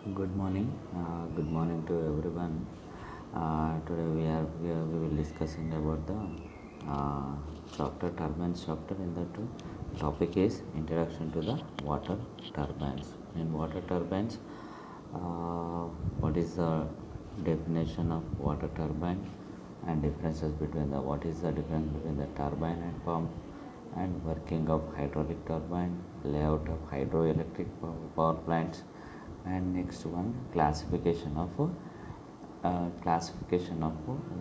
Good morning. Good morning to everyone. Today we will discussing about the uh, chapter turbines chapter. In that topic is introduction to the water turbines. In water turbines, uh, what is the definition of water turbine and differences between the what is the difference between the turbine and pump and working of hydraulic turbine, layout of hydroelectric power plants, and next one classification of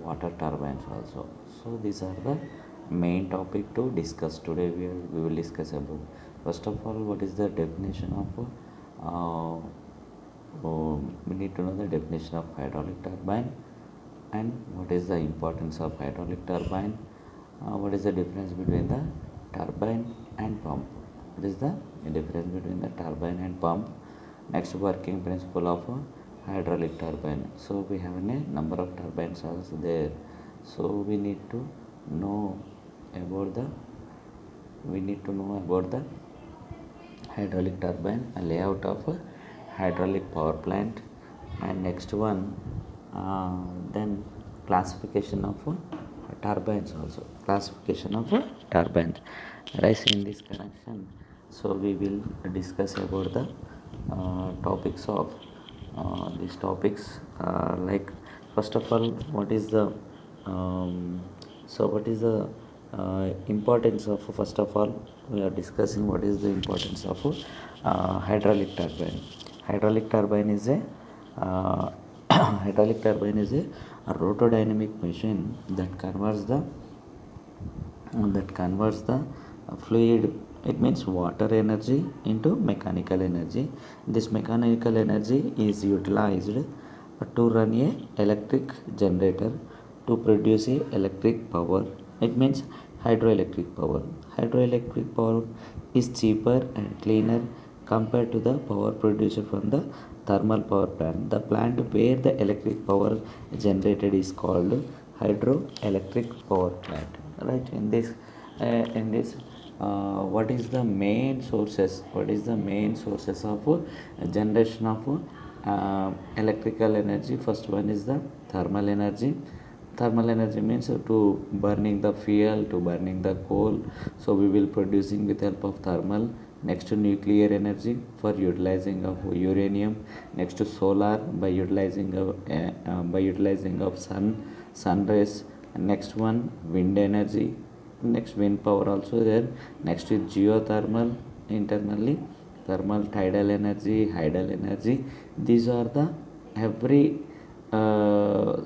water turbines also. So these are the main topic to discuss today. We will discuss about first of all what is the definition of we need to know the definition of hydraulic turbine and what is the importance of hydraulic turbine, what is the difference between the turbine and pump, what is the difference between the turbine and pump. Next, working principle of a hydraulic turbine. So we have a number of turbines also there, so know about the we need to know about the hydraulic turbine, a layout of a hydraulic power plant, and next one, then classification of turbines also, classification of turbines. Right, in this connection, so we will discuss about the topics of these topics, like first of all what is the what is the importance of, first of all we are discussing what is the importance of hydraulic turbine. Hydraulic turbine is a hydraulic turbine is a rotodynamic machine that converts the fluid, it means water energy, into mechanical energy. This mechanical energy is utilized to run a electric generator to produce a electric power, it means hydroelectric power is cheaper and cleaner compared to the power produced from the thermal power plant. The plant where the electric power generated is called hydroelectric power plant. Right, in this, what is the main sources, of generation of electrical energy? First one is the thermal energy. Thermal energy means to burning the fuel, to burning the coal, so we will producing with help of thermal. Next to nuclear energy for utilizing of uranium. Next to solar by utilizing of sun rays. Next one, wind energy. Next, wind power also there. Next is geothermal, internally thermal, tidal energy, hydel energy. These are the every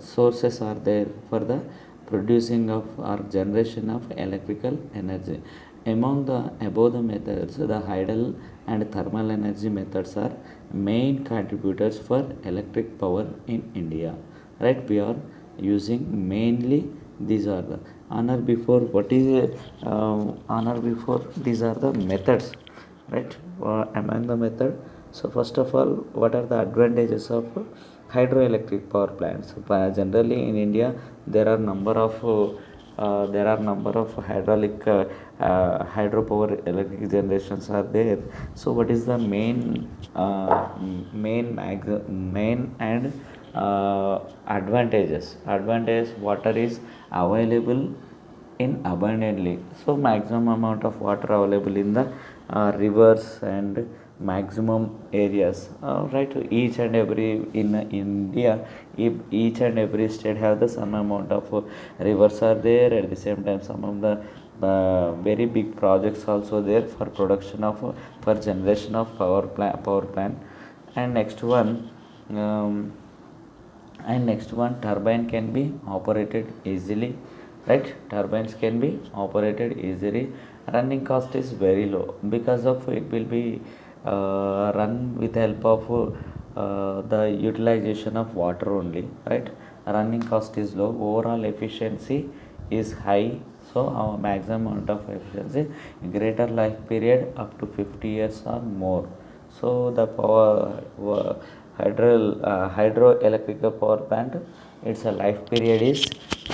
sources are there for the producing of or generation of electrical energy. Among the above the methods, the hydel and thermal energy methods are main contributors for electric power in India. Right, we are using mainly these are the honor before what is honor before these are the methods. Right, among the method, so first of all what are the advantages of hydroelectric power plants? Generally in India there are number of hydraulic hydropower electric generations are there. So what is the main and advantage? Water is available in abundantly, so maximum amount of water available in the rivers and maximum areas. Right, each and every in India, if each and every state have the some amount of rivers are there. At the same time, some of the very big projects also there for production of for generation of power plant. And next one, turbine can be operated easily. Right, turbines can be operated easily. Running cost is very low because of it will be run with help of the utilization of water only. Right, running cost is low, overall efficiency is high, so our maximum amount of efficiency, greater life period up to 50 years or more. So the hydroelectrical power plant, its a life period is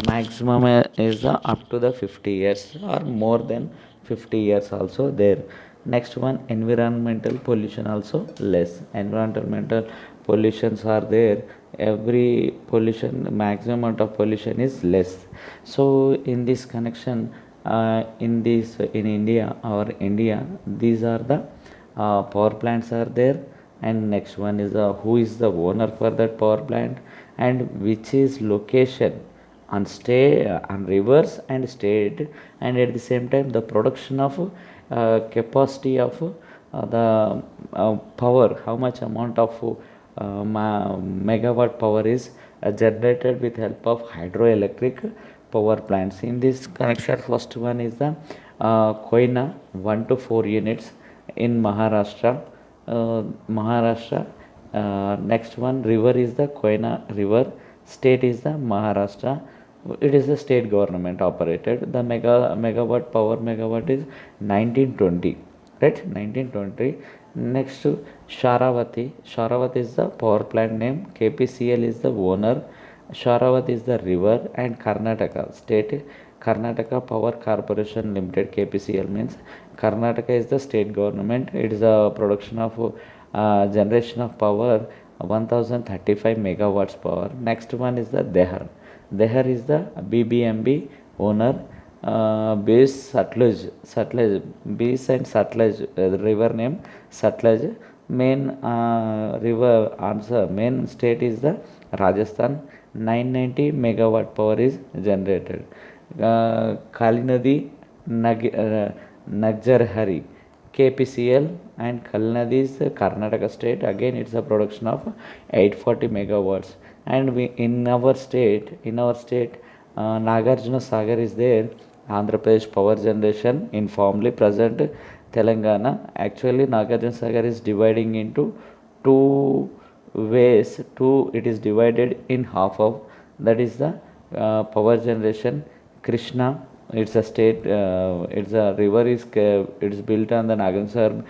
maximum is up to the 50 years or more than 50 years also there. Next one, environmental pollution also less. Environmental pollutions are there. Every pollution, maximum amount of pollution is less. So in this connection, in India or India, these are the power plants are there. And next one is who is the owner for that power plant, and which is location on state, on rivers and state, and at the same time the production of capacity of the power, how much amount of megawatt power is generated with help of hydroelectric power plants. In this connection, first one is the Koina 1 to 4 units in Maharashtra. Maharashtra. Next one, river is the Koina river. State is the Maharashtra. It is the state government operated. The megawatt power megawatt is 1920, right? 1920. Next to Sharavati. Sharavati is the power plant name. KPCL is the owner. Sharavati is the river, and Karnataka state. Karnataka Power Corporation Limited, KPCL means Karnataka is the state government. It is a production of generation of power 1035 megawatts power. Next one is the Dehar. Dehar is the BBMB owner. Base Sutlej, Base and Sutlej, river name Sutlej. Main river answer, main state is the Rajasthan. 990 megawatt power is generated. Kalinadi, Nagjarhari, KPCL, and Kalinadi is Karnataka state. Again, it's a production of 840 megawatts. And in our state, Nagarjuna Sagar is there. Andhra Pradesh power generation informally present Telangana. Actually, Nagarjuna Sagar is dividing into two ways. It is divided in half of, that is the power generation. Krishna, it's a state, it's a river is it's built on the Nagarjuna,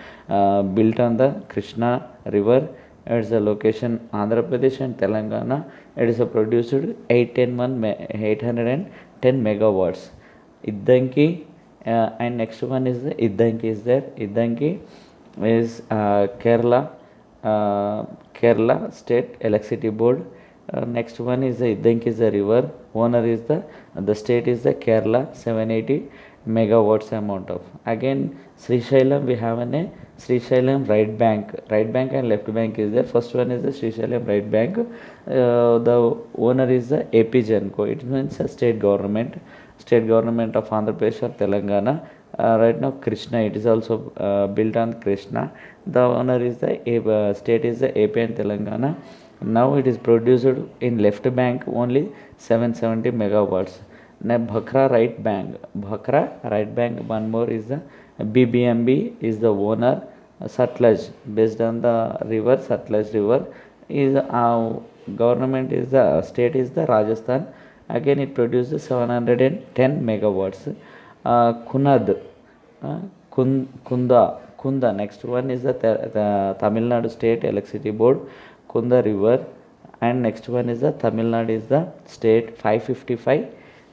built on the Krishna river. It's a location Andhra Pradesh and Telangana. It is produced 810 megawatts. Iddanki, and next one is the Iddanki is there. Iddanki is Kerala State Electricity Board. Next one is the Iddanki is the river. Owner is the state is the Kerala, 780 megawatts amount of. Again, Srishailam, we have a Srishailam right bank and left bank is there. First one is the Srishailam right bank. The owner is the AP Genco. It means a state government of Andhra Pradesh or Telangana. Right now, Krishna, it is also built on Krishna. The owner is the state is the AP and Telangana. Now it is produced in left bank only 770 megawatts. Now Bhakra right bank, one more is the BBMB is the owner. Sutlej, based on the river, Sutlej river is government is the state is the Rajasthan. Again, it produces 710 megawatts. Kunad, Kunda. Next one is the Tamil Nadu State Electricity Board, Kunda River, and next one is the Tamil Nadu is the state. 555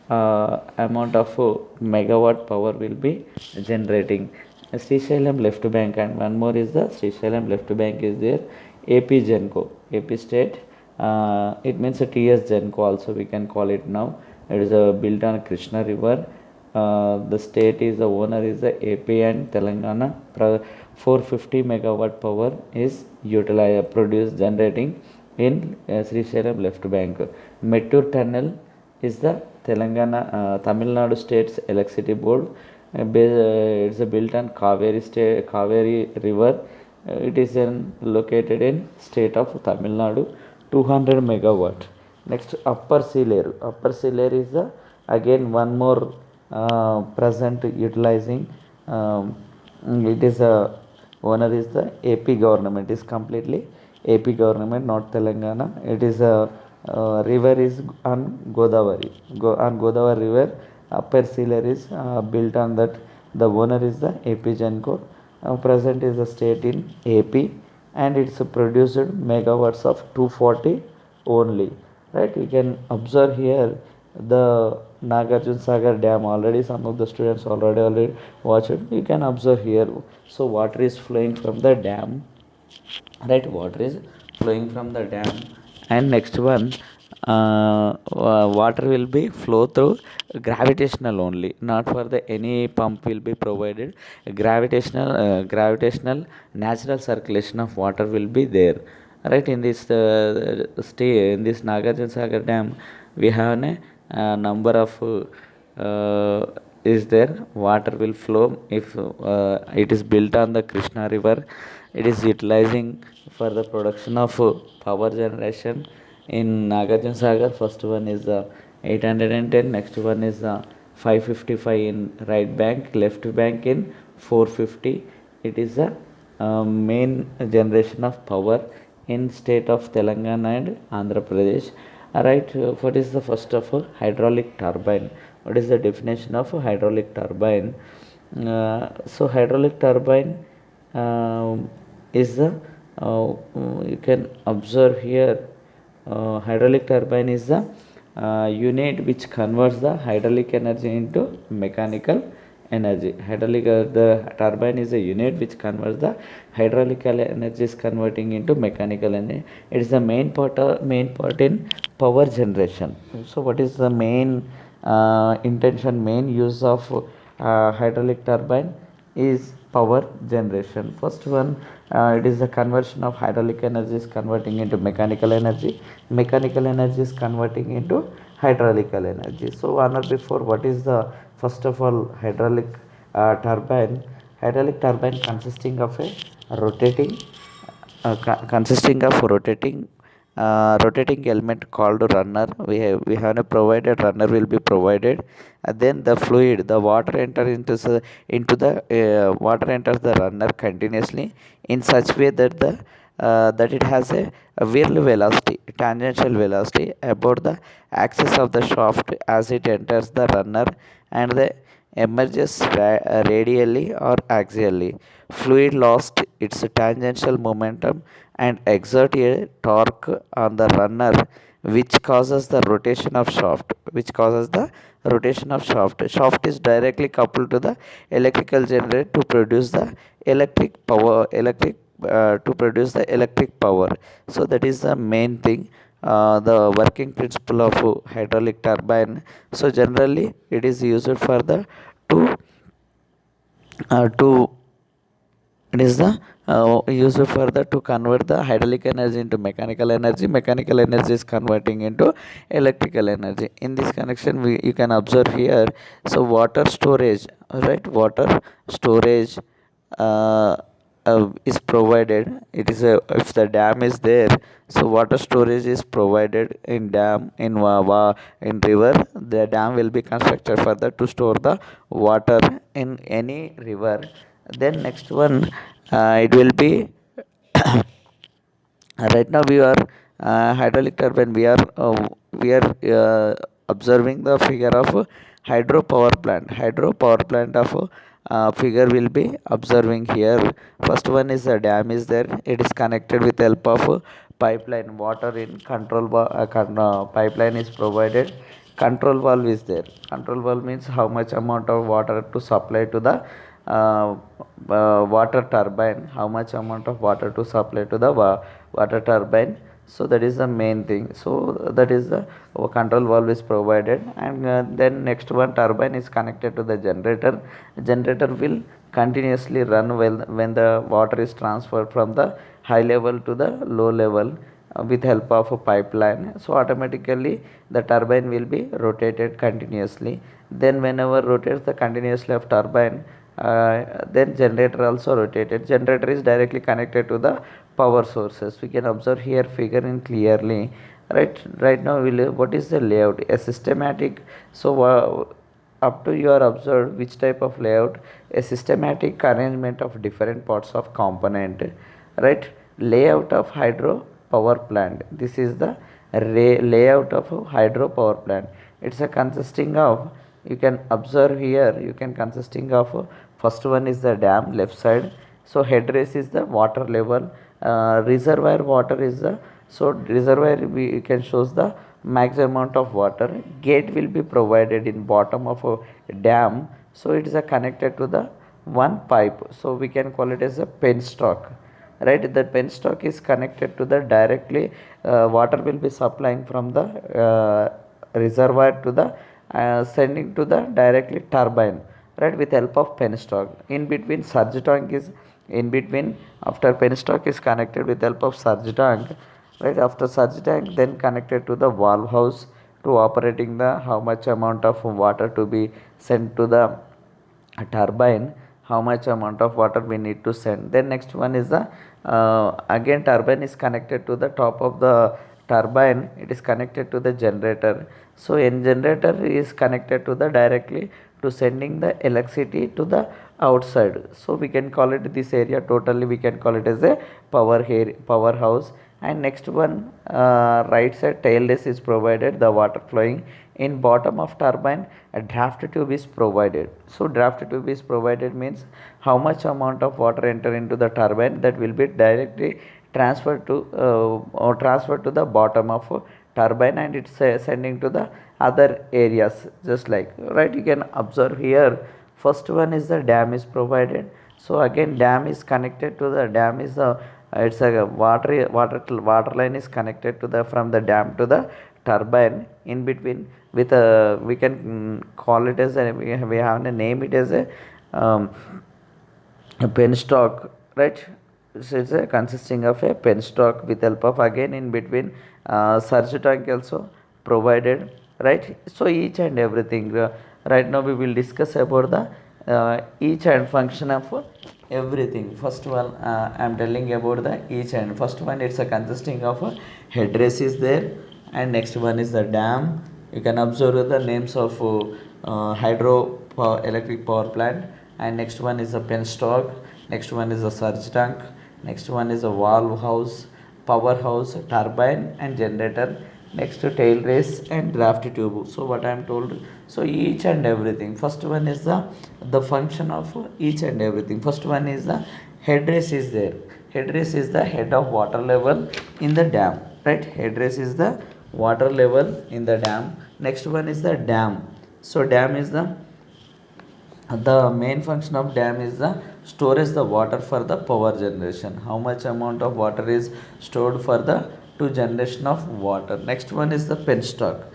amount of megawatt power will be generating. Srishailam left bank, and one more is the Srishailam left bank is there. AP Genco, AP state. It means a TS Genco also we can call it now. It is built on Krishna river. The state is the owner is the AP and Telangana. 450 megawatt power is utilized, produced, generating in Srishailam left bank. Mettur tunnel is the Tamil Nadu State's Electricity Board. It's built on Kaveri river. It is located in state of Tamil Nadu. 200 megawatt. Next, Upper Sea Layer. Upper Sea Layer is the again one more present utilizing. It is owner is the AP government. Is completely AP government, not Telangana. It is a river is on Godavari. On Godavari river, Upper Sea Layer is built on that. The owner is the AP Genco. Present is the state in AP, and it's produced megawatts of 240 only, right? You can observe here the Nagarjuna Sagar Dam. Already some of the students already watched it. You can observe here. So water is flowing from the dam, right? Water is flowing from the dam, and next one, water will be flow through gravitational only, not for the any pump will be provided. Gravitational natural circulation of water will be there, right? In this stay in this Nagarjuna Sagar Dam, we have a number of is there. Water will flow if it is built on the Krishna river. It is utilizing for the production of power generation in Nagarjuna Sagar. First one is 810, next one is 555 in right bank, left bank in 450. It is a main generation of power in state of Telangana and Andhra Pradesh. Alright, what is the first of all? Hydraulic turbine. What is the definition of a hydraulic turbine? So hydraulic turbine is the you can observe here. Hydraulic turbine is the unit which converts the hydraulic energy into mechanical energy. The turbine is a unit which converts the hydraulic energy is converting into mechanical energy. It is the main part in power generation. So what is the main main use of hydraulic turbine is power generation. First one, it is the conversion of hydraulic energy is converting into mechanical energy. Mechanical energy is converting into hydraulical energy. So one or before, what is the first of all hydraulic turbine? Hydraulic turbine consisting of a rotating consisting of rotating element called runner. We have a provided runner will be provided, and then the fluid, the water enter into the water enters the runner continuously in such way that the that it has a whirl velocity, tangential velocity about the axis of the shaft as it enters the runner, and the emerges radially or axially. Fluid lost its tangential momentum and exert a torque on the runner, which causes the rotation of shaft. Shaft is directly coupled to the electrical generator to produce the electric power. So that is the main thing, the working principle of hydraulic turbine. So generally it is used for the to to it is the used further to convert the hydraulic energy into mechanical energy. Mechanical energy is converting into electrical energy. In this connection, you can observe here. So water storage, right? Water storage uh, is provided. It is a if the dam is there, so water storage is provided in dam in river. The dam will be constructed further to store the water in any river. Then next one, it will be right now we are hydraulic turbine. We are observing the figure of hydropower plant. Hydropower plant of figure will be observing here. First one is the dam is there. It is connected with help of pipeline. Water in pipeline is provided. Control valve is there. Control valve means how much amount of water to supply to the uh, water turbine, how much amount of water to supply to the water turbine. So that is the main thing. So that is the control valve is provided, and then next one, turbine is connected to the generator. Generator will continuously run when the water is transferred from the high level to the low level with help of a pipeline. So automatically the turbine will be rotated continuously. Then whenever rotates the continuously of turbine, then generator also rotated. Generator is directly connected to the power sources. We can observe here figure in clearly. Right now what is the layout? A systematic. So up to you are observed which type of layout. A systematic arrangement of different parts of component, right? Layout of hydro power plant. This is the layout of a hydro power plant. It's a consisting of, you can observe here, you can consisting of first one is the dam left side. So head race is the water level. Reservoir water is the, so reservoir we can shows the maximum amount of water. Gate will be provided in bottom of a dam, so it is a connected to the one pipe, so we can call it as a penstock, right? The penstock is connected to the directly, water will be supplying from the reservoir to the sending to the directly turbine, right, with help of penstock. In between surge tank is in between, after penstock is connected with help of surge tank, right? After surge tank then connected to the valve house to operating the how much amount of water to be sent to the turbine, how much amount of water we need to send. Then next one is the again turbine is connected to the top of the turbine, it is connected to the generator. So in generator is connected to the directly to sending the electricity to the outside, so we can call it this area totally we can call it as a powerhouse. And next one, right side tailless is provided, the water flowing. In bottom of turbine a draft tube is provided, so draft tube is provided means how much amount of water enter into the turbine, that will be directly transferred to or transferred to the bottom of turbine, and it's sending to the other areas, just like, right? You can observe here, first one is the dam is provided. So again dam is connected to the dam is the it's a water line is connected to the from the dam to the turbine. In between with a we can call it as a we have to name it as um, a penstock, right? So it's a consisting of a penstock with help of again in between surge tank also provided, right? So each and everything, right now we will discuss about the each and function of everything. First one, I am telling about the each and first one, it's a consisting of a headrace is there, and next one is the dam. You can observe the names of electric power plant, and next one is a penstock, next one is a surge tank, next one is a valve house, powerhouse, turbine and generator, next to tail race and draft tube. So what I am told, so each and everything, first one is the function of each and everything. First one is the head race is there, head race is the head of water level in the dam, right? Head race is the water level in the dam. Next one is the dam. So dam is the main function of dam is the storage the water for the power generation, how much amount of water is stored for the to generation of water. Next one is the penstock,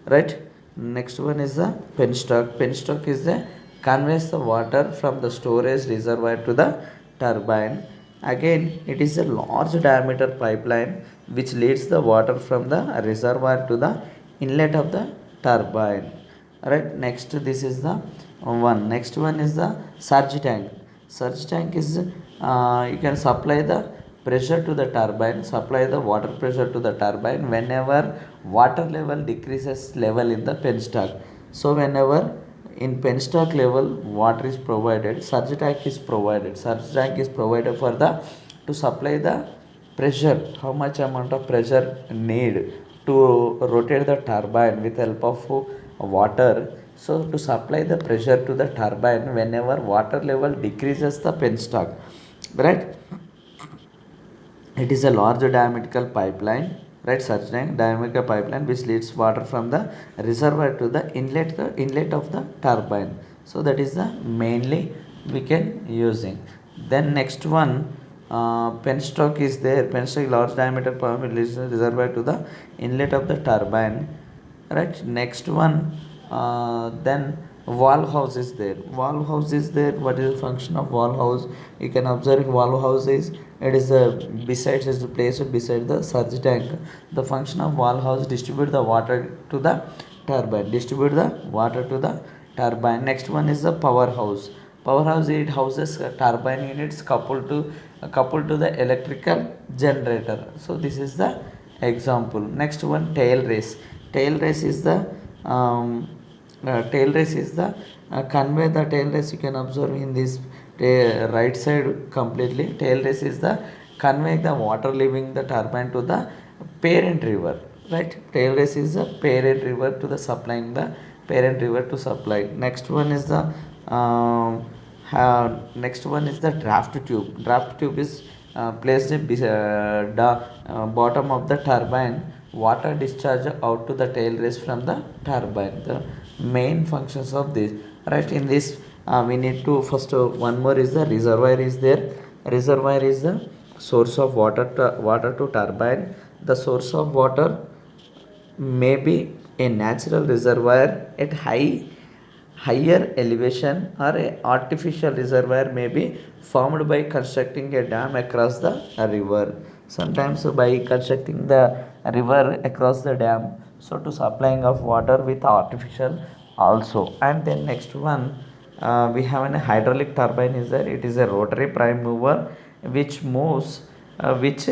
right? Next one is the penstock. Penstock is the conveys the water from the storage reservoir to the turbine. Again it is a large diameter pipeline which leads the water from the reservoir to the inlet of the turbine, right? Next this is the one. Next one is the surge tank. Surge tank is you can supply the pressure to the turbine, supply the water pressure to the turbine whenever water level decreases level in the penstock. So whenever in penstock level water is provided, surge tank is provided. Surge tank is provided for the to supply the pressure, how much amount of pressure need to rotate the turbine with help of water. So to supply the pressure to the turbine whenever water level decreases the penstock, right? It is a large diametrical pipeline, right? Such diametrical pipeline which leads water from the reservoir to the inlet of the turbine. So that is the mainly we can using. Then next one, penstock is there. Penstock large diameter pipeline leads the reservoir to the inlet of the turbine, right? Next one, then valve house is there. Valve house is there. What is the function of valve house? You can observe valve house is it is besides is placed beside the surge tank. The function of valve house distribute the water to the turbine, distribute the water to the turbine. Next one is the powerhouse. Powerhouse, it houses turbine units coupled to the electrical generator. So this is the example. Next one, tail race. Tail race is the tail race is the convey the tail race. You can observe in this right side completely. Tail race is the convey the water leaving the turbine to the parent river, right? Tail race is the parent river to the supplying the parent river to supply. Next one is the next one is the draft tube. Draft tube is placed at the bottom of the turbine water discharge out to the tail race from the turbine. The main functions of this, right? In this we need to first one more is the reservoir is there. Reservoir is the source of water to turbine. The source of water may be a natural reservoir at higher elevation, or a artificial reservoir may be formed by constructing a dam across the river. Sometimes by constructing the river across the dam, so to supplying of water with artificial also. And then next one, we have a hydraulic turbine is there. It is a rotary prime mover which moves which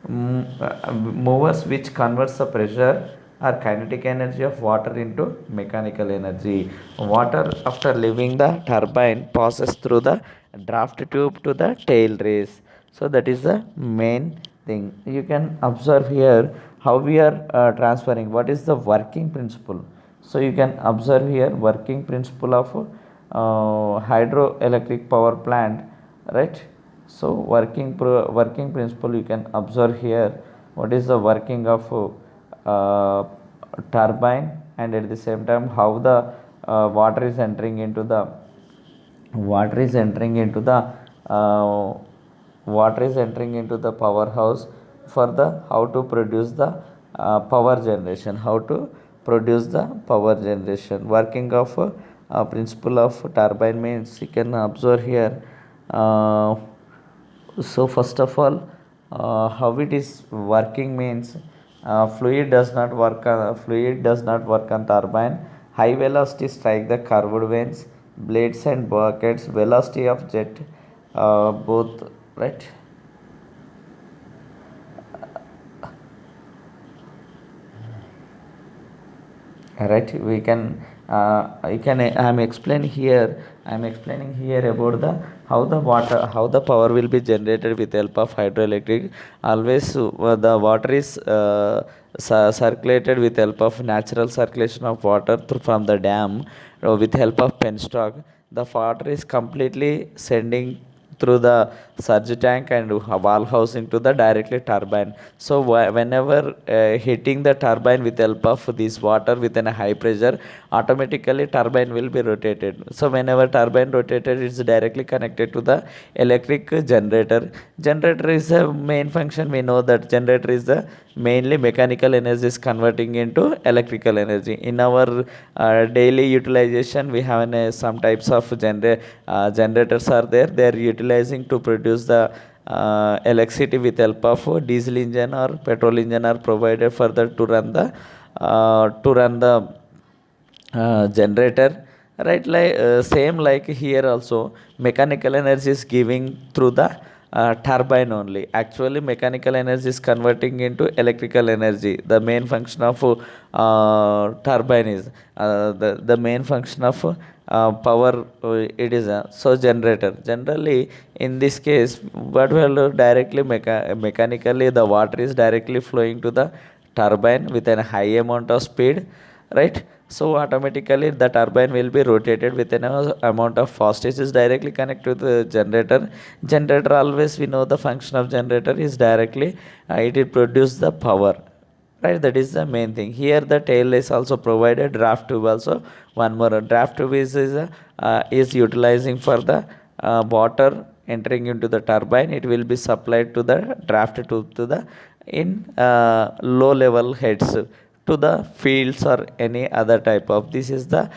movers which converts the pressure or kinetic energy of water into mechanical energy. Water after leaving the turbine passes through the draft tube to the tail race. So that is the main thing. You can observe here how we are transferring. What is the working principle? So you can observe here working principle of hydroelectric power plant, right? So working principle you can observe here. What is the working of turbine, and at the same time how the water is entering into the water is entering into the uh, water is entering into the powerhouse for the how to produce the power generation. How to produce the power generation. Working of principle of turbine means you can observe here. uh, so first of all, how it is working means, fluid does not work on turbine. High velocity strike the curved vanes, blades and buckets. Velocity of jet, both, right? Right, we can you can I'm explaining here about the how the power will be generated with help of hydroelectric. Always the water is circulated with help of natural circulation of water from the dam, with help of penstock. The water is completely sending through the surge tank and valve house into the directly turbine. So whenever hitting the turbine with help of this water within a high pressure, automatically turbine will be rotated. So whenever turbine rotated, it's directly connected to the electric generator. Generator is a main function. We know that generator is the mainly mechanical energy is converting into electrical energy. In our daily utilization, we have some types of generators are there. They are utilizing to produce the electricity with help of diesel engine or petrol engine are provided for the to run the generator, right? Like same like here also, mechanical energy is giving through the turbine only. Actually mechanical energy is converting into electrical energy. The main function of turbine is the main function of power. It is so generator generally in this case, what will do directly mechanically the water is directly flowing to the turbine with a high amount of speed, right? So automatically the turbine will be rotated with an amount of fast. It is directly connected to the generator. Generator, always we know the function of generator is directly it will produce the power, right? That is the main thing. Here the tail is also provided, draft tube also. One more draft tube is utilizing for the water entering into the turbine. It will be supplied to the draft tube to the in low level heads to the fields or any other type of. This is the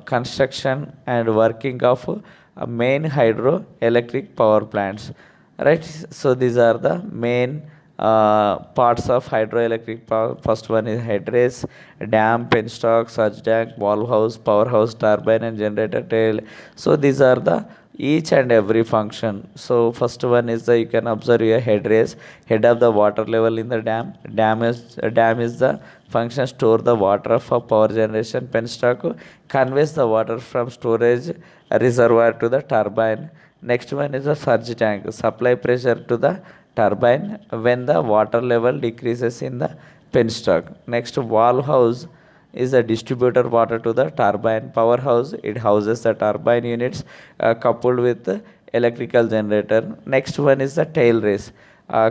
construction and working of main hydroelectric power plants, right? So these are the main parts of hydroelectric power. First one is head race, dam, penstock, surge tank, valve house, powerhouse, turbine and generator tail. So these are the each and every function. So first one is the, you can observe your head race, head of the water level in the dam. Dam is the function store the water for power generation. Penstock conveys the water from storage reservoir to the turbine. Next one is the surge tank, supply pressure to the turbine when the water level decreases in the penstock. Next, valve house is a distributor water to the turbine. Powerhouse, it houses the turbine units coupled with the electrical generator. Next one is the tail race,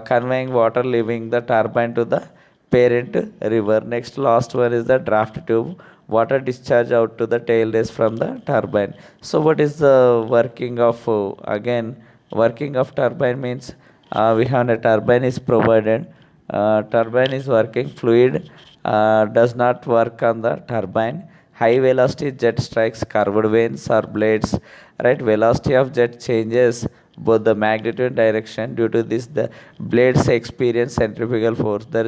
conveying water leaving the turbine to the parent river. Next last one is the draft tube, water discharge out to the tail race from the turbine. So what is the working of again working of turbine means we have a turbine is provided, turbine is working, fluid does not work on the turbine. High velocity jet strikes curved vanes or blades, right? Velocity of jet changes both the magnitude and direction. Due to this, the blades experience centrifugal force. The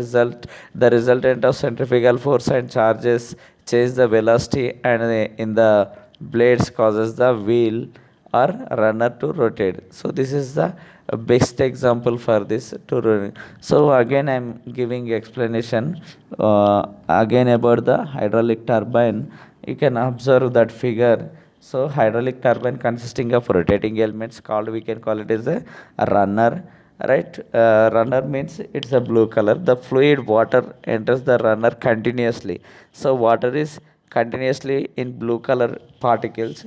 resultant of centrifugal force and charges change the velocity, and in the blades causes the wheel or runner to rotate. So this is the best example for this to run. So again I'm giving explanation again about the hydraulic turbine. You can observe that figure. So hydraulic turbine consisting of rotating elements called, we can call it as a runner, right? Runner means it's a blue color. The fluid water enters the runner continuously. So water is continuously in blue color particles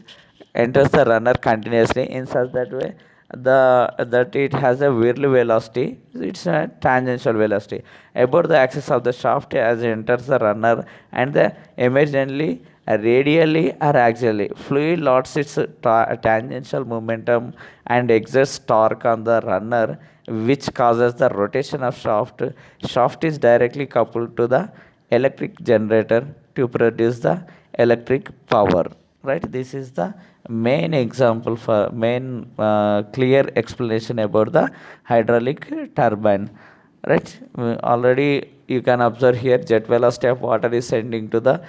enters the runner continuously in such that way the that it has a whirl velocity. It's a tangential velocity about the axis of the shaft as it enters the runner, and the emergently radially or axially fluid lost its tangential momentum and exerts torque on the runner, which causes the rotation of shaft is directly coupled to the electric generator to produce the electric power, right? This is the main example for main clear explanation about the hydraulic turbine, right? Already you can observe here jet velocity of water is sending to the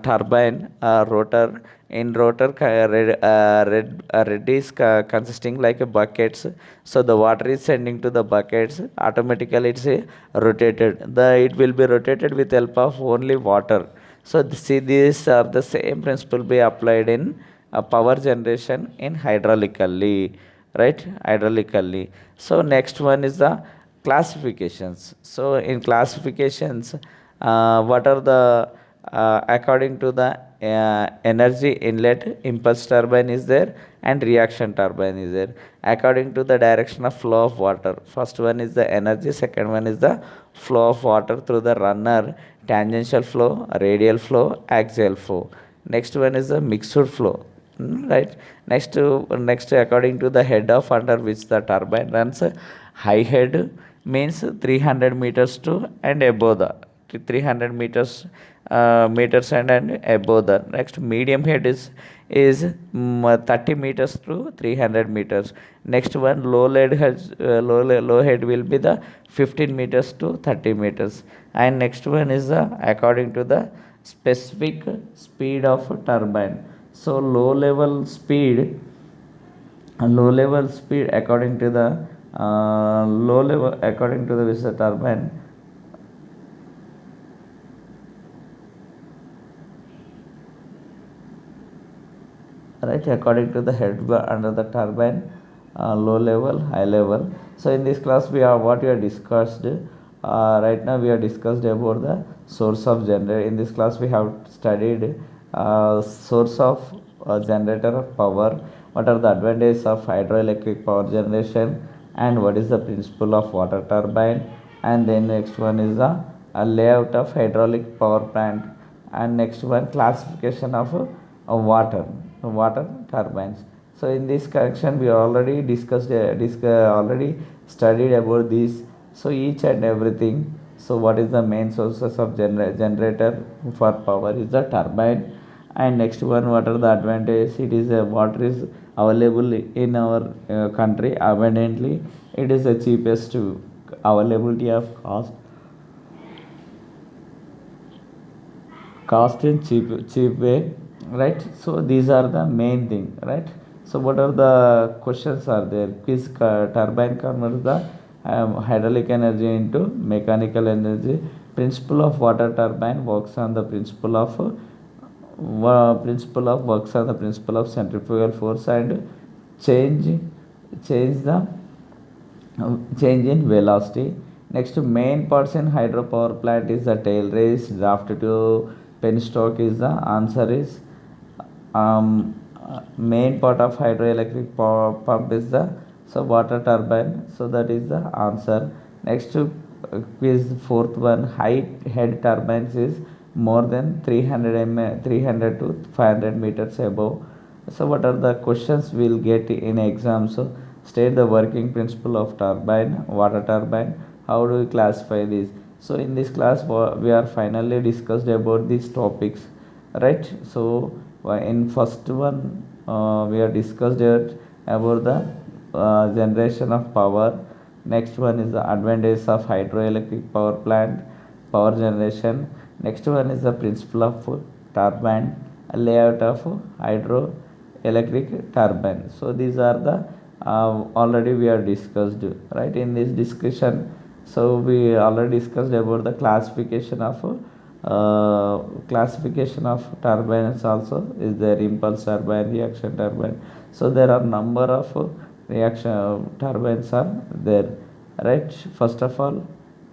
turbine rotor. In rotor red is consisting like a buckets. So the water is sending to the buckets, automatically it's rotated. It will be rotated with help of only water. So see, these are the same principle be applied in power generation in hydraulically, right? Hydraulically. So next one is the classifications. So in classifications, what are the according to the energy inlet, impulse turbine is there and reaction turbine is there. According to the direction of flow of water, first one is the energy, second one is the flow of water through the runner, tangential flow, radial flow, axial flow. Next one is the mixed flow. Right. Next according to the head of under which the turbine runs, high head means 300 meters to and above the 300 meters and above the. Next medium head is 30 meters to 300 meters. Next one low head will be the 15 meters to 30 meters. And next one is according to the specific speed of turbine. So low level speed according to the low level according to the Visa turbine, right? According to the head under the turbine, low level, high level. So in this class we are what we are discussed. Right now we are discussed about the source of generator. In this class we have studied source of generator of power, what are the advantages of hydroelectric power generation, and what is the principle of water turbine. And then next one is the layout of hydraulic power plant, and next one classification of water turbines. So in this correction we already already studied about this. So each and everything. So what is the main sources of generator for power is the turbine. And next one, what are the advantages? It is water is available in our country abundantly. It is the cheapest availability of cost in cheap way, right? So these are the main thing, right? So what are the questions are there? Quiz turbine converts the hydraulic energy into mechanical energy. Principle of water turbine works on the principle of principle of centrifugal force and change change the change in velocity. Next, main parts in hydropower plant is the tail race, draft to penstock is the answer is main part of hydroelectric power pump is the so water turbine. So that is the answer. Next, Quiz fourth one, high head turbines is more than 300 to 500 meters above. So what are the questions we'll get in exams? So state the working principle of turbine, water turbine. How do we classify this? So in this class we are finally discussed about these topics, right? So in first one we are discussed it about the generation of power. Next one is the advantages of hydroelectric power plant, power generation. Next one is the principle of turbine, layout of hydroelectric turbine. So these are the already we are discussed, right, in this discussion. So we already discussed about the classification of turbines also is there, impulse turbine, reaction turbine. So there are number of reaction turbines are there, right? First of all,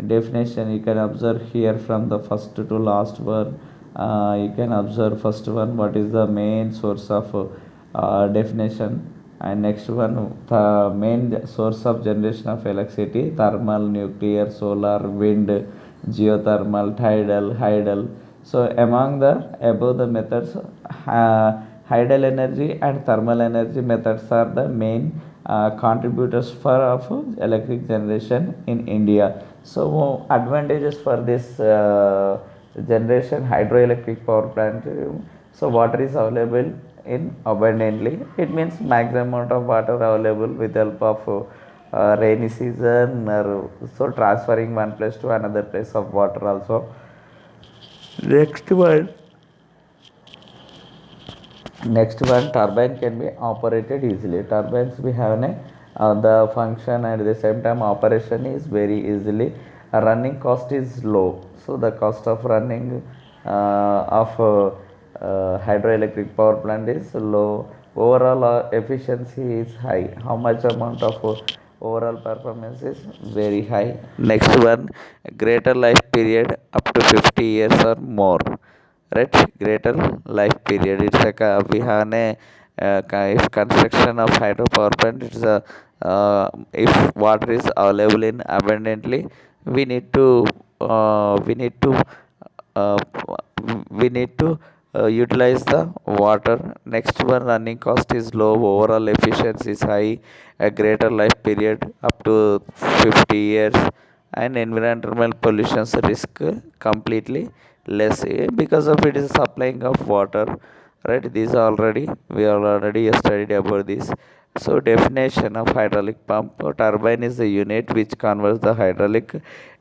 definition you can observe here from the first to last one. You can observe first one, what is the main source of definition, and next one, the main source of generation of electricity: thermal, nuclear, solar, wind, geothermal, tidal, hydel. So among the above the methods, hydel energy and thermal energy methods are the main contributors for of electric generation in India. So advantages for this generation hydroelectric power plant. So water is available in abundantly. It means maximum amount of water available with help of rainy season, or so transferring one place to another place of water also. Next one, next one, turbine can be operated easily. Turbines we have the function and at the same time operation is very easily. Running cost is low, so the cost of running of hydroelectric power plant is low. Overall efficiency is high. How much amount of overall performance is very high. Next one, greater life period up to 50 years or more, right? Greater life period, it's like we have a if construction of hydropower plant, it's a if water is available in abundantly, we need to uh, we need to uh, we need to utilize the water. Next one, running cost is low, overall efficiency is high, a greater life period up to 50 years, and environmental pollution risk completely less, because of it is supplying of water, right? These already we are already studied about this. So definition of hydraulic pump: turbine is the unit which converts the hydraulic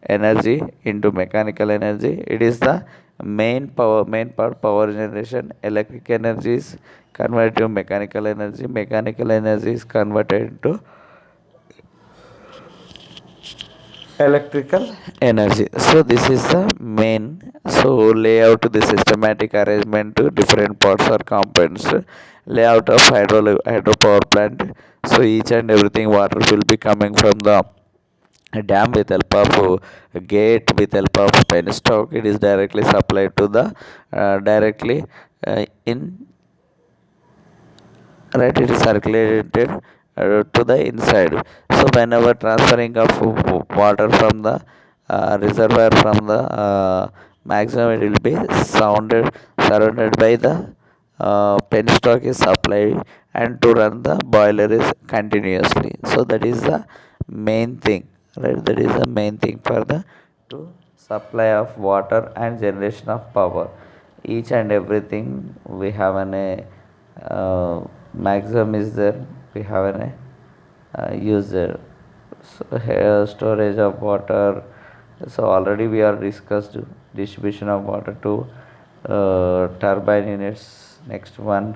energy into mechanical energy. It is the main part power generation. Electric energy is converted to mechanical energy, mechanical energy is converted into electrical energy. So this is the main. So layout, the systematic arrangement to different parts or components. Layout of hydro power plant. So each and everything water will be coming from the dam with help of gate, with help of penstock. It is directly supplied to the directly in, right, it is circulated to the inside. So whenever transferring of water from the reservoir, from the maximum, it will be surrounded by the penstock is supplied, and to run the boiler is continuously. So that is the main thing, right? That is the main thing for the to supply of water and generation of power. Each and everything we have an a maximum is there, we have an user. So here storage of water. So already we are discussed distribution of water to turbine units. Next one,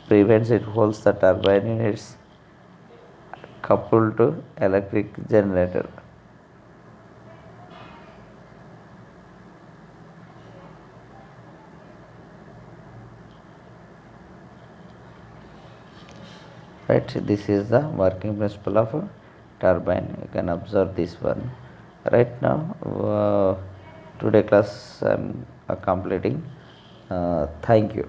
prevents, it holds the turbine units coupled to electric generator. Right, this is the working principle of a turbine. You can observe this one. Right now today class I'm completing. Thank you.